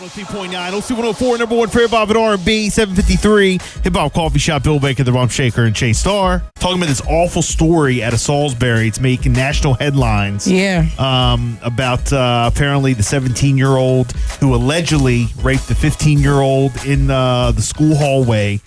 103.9, OC104, number one for hip-hop and R&B, 753, hip-hop coffee shop, Bill Baker, the Rump Shaker, and Shay Star. Talking about this awful story out of Salisbury. It's making national headlines. Yeah. About apparently the 17-year-old who allegedly raped the 15-year-old in the school hallway.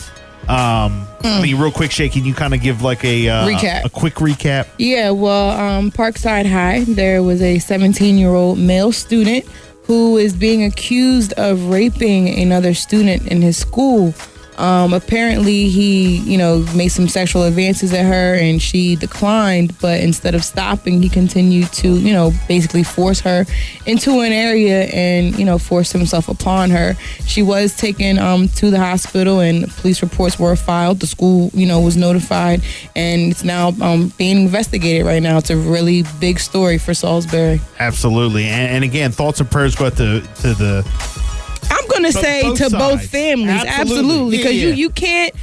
I mean, real quick, Shay, can you kind of give like a quick recap? Yeah, well, Parkside High, there was a 17-year-old male student who is being accused of raping another student in his school. Apparently, he, made some sexual advances at her and she declined. But instead of stopping, he continued to, basically force her into an area and, force himself upon her. She was taken to the hospital and police reports were filed. The school, was notified and it's now being investigated right now. It's a really big story for Salisbury. Absolutely. And again, thoughts and prayers go out to the... I'm going to say to both families. Absolutely. Because you can't,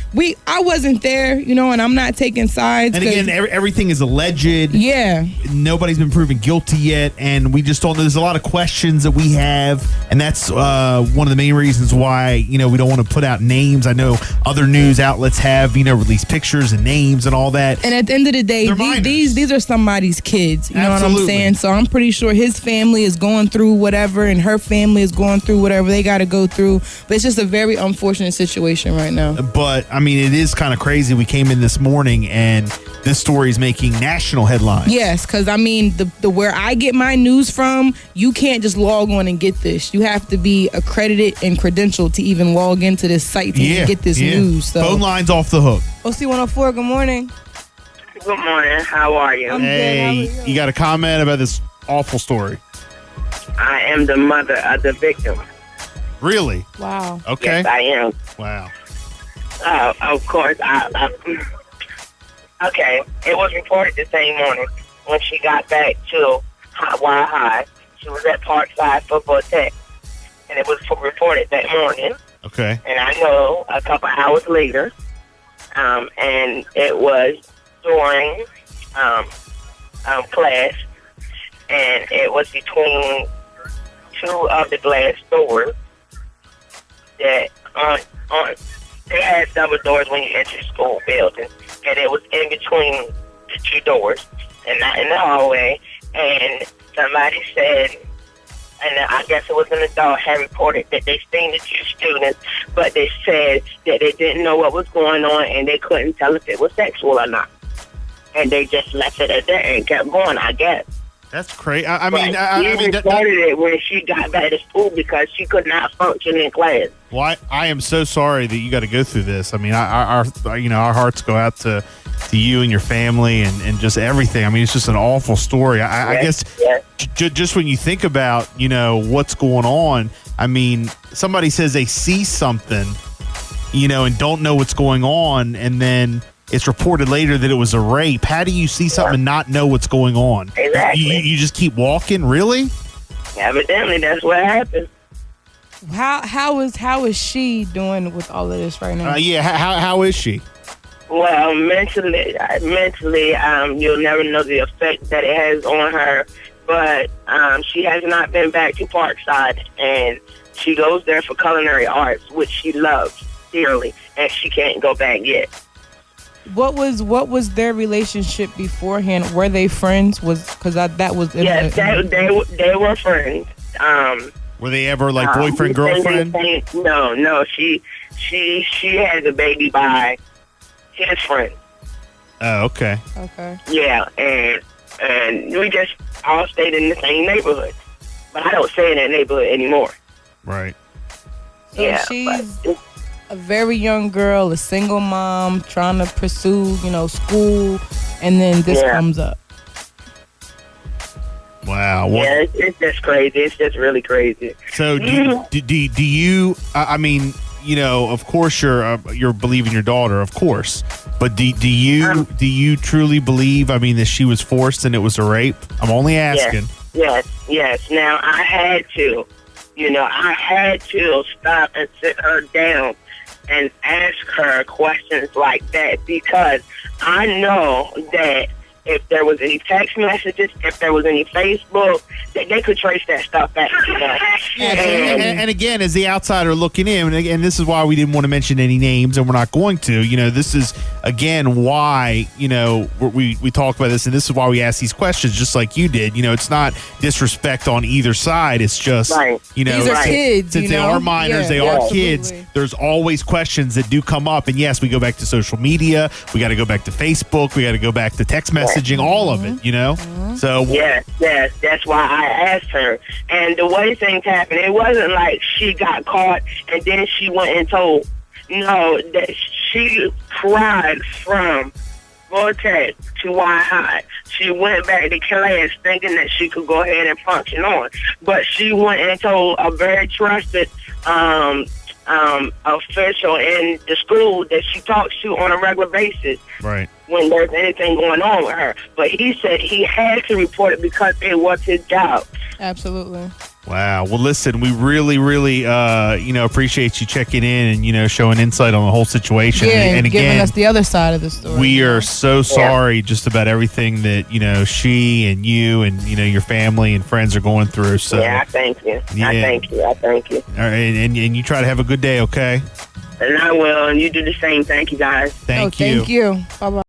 I wasn't there, and I'm not taking sides. And again, everything is alleged. Yeah. Nobody's been proven guilty yet. And we just don't know. There's a lot of questions that we have. And that's one of the main reasons why, we don't want to put out names. I know other news outlets have, released pictures and names and all that. And at the end of the day, these are somebody's kids. You know what I'm saying? So I'm pretty sure his family is going through whatever and her family is going through whatever they got to go through, but it's just a very unfortunate situation right now. But I mean, it is kind of crazy. We came in this morning and this story is making national headlines. Yes, because I mean, the where I get my news from, you can't just log on and get this. You have to be accredited and credentialed to even log into this site to even get this news. So. Phone lines off the hook. OC104, good morning. Good morning. How are you? I'm good. How are you? You got a comment about this awful story? I am the mother of the victim. Really? Wow. Okay. Yes, I am. Wow. Of course. Okay. It was reported the same morning when she got back to Wild High. She was at Parkside Football Tech, and it was reported that morning. Okay. And I know a couple hours later, and it was during class, and it was between two of the glass doors. That they had double doors when you enter school building, and it was in between the two doors and not in the hallway. And somebody said, and I guess it was an adult, had reported that they seen the two students, but they said that they didn't know what was going on and they couldn't tell if it was sexual or not. And they just left it at that and kept going, I guess. That's crazy. She reported it when she got back to school because she could not function in class. Well, I am so sorry that you got to go through this. I mean, our hearts go out to you and your family and just everything. I mean, it's just an awful story. I guess just when you think about, what's going on, I mean, somebody says they see something, and don't know what's going on, and then it's reported later that it was a rape. How do you see something and not know what's going on? Exactly. You just keep walking? Really? Evidently, that's what happened. How is she doing with all of this right now? How is she? Well, mentally, you'll never know the effect that it has on her. But she has not been back to Parkside, and she goes there for culinary arts, which she loves dearly, and she can't go back yet. What was their relationship beforehand? Were they friends? That was yes, they were friends. Were they ever like boyfriend girlfriend? No. She had a baby by his friend. Oh, okay. Okay. Yeah, and we just all stayed in the same neighborhood, but I don't stay in that neighborhood anymore. Right. So she's a very young girl, a single mom, trying to pursue, school, and then this comes up. Wow. Yeah, it's just crazy. It's just really crazy. So do you? I mean, of course you're believing your daughter, of course, but do you truly believe? I mean, that she was forced and it was a rape? I'm only asking. Yes. Now I had to, I had to stop and sit her down and ask her questions like that because I know that if there was any text messages, if there was any Facebook, they could trace that stuff back. And again, as the outsider looking in, and this is why we didn't want to mention any names, and we're not going to. This is again why we talk about this, and this is why we ask these questions, just like you did. It's not disrespect on either side. It's just these are kids. Since they are minors, they are kids. There's always questions that do come up, and yes, we go back to social media. We got to go back to Facebook. We got to go back to text messaging. All of it. So yes, that's why I asked her. And the way things happened, it wasn't like she got caught and then she went and told. No, that she cried from Vortex to Y High. She went back to class thinking that she could go ahead and function on, but she went and told a very trusted official in the school that she talks to on a regular basis. Right. When there's anything going on with her. But he said he had to report it because it was his job. Absolutely. Wow. Well, listen, we really, really, appreciate you checking in and, showing insight on the whole situation. Yeah, and giving again, us the other side of the story. We are so sorry just about everything that, she and you and, your family and friends are going through. So yeah, I thank you. Yeah. I thank you. All right. And you try to have a good day, okay? And I will. And you do the same. Thank you, guys. Thank you. Thank you. Bye-bye.